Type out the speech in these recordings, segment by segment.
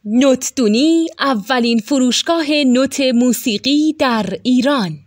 نوتدونی اولین فروشگاه نوت موسیقی در ایران.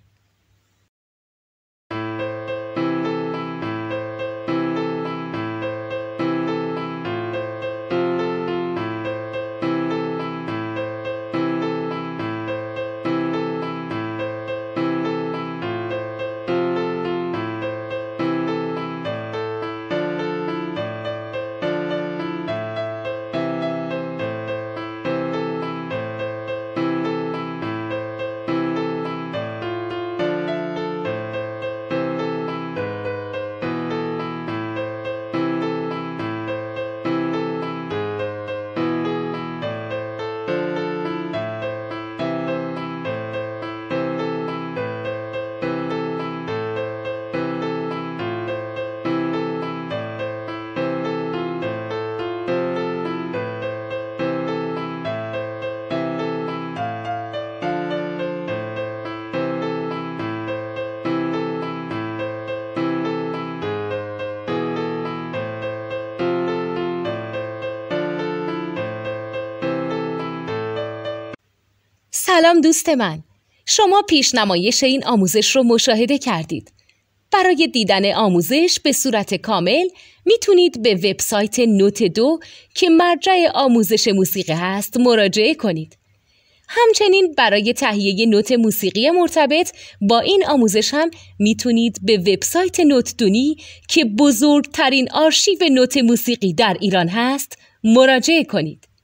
سلام دوست من، شما پیشنمایش این آموزش رو مشاهده کردید. برای دیدن آموزش به صورت کامل میتونید به وبسایت نوت 2 که مرجع آموزش موسیقی هست مراجعه کنید. همچنین برای تهیه نوت موسیقی مرتبط با این آموزش هم میتونید به وبسایت نوتدونی که بزرگترین آرشیو نوت موسیقی در ایران هست مراجعه کنید.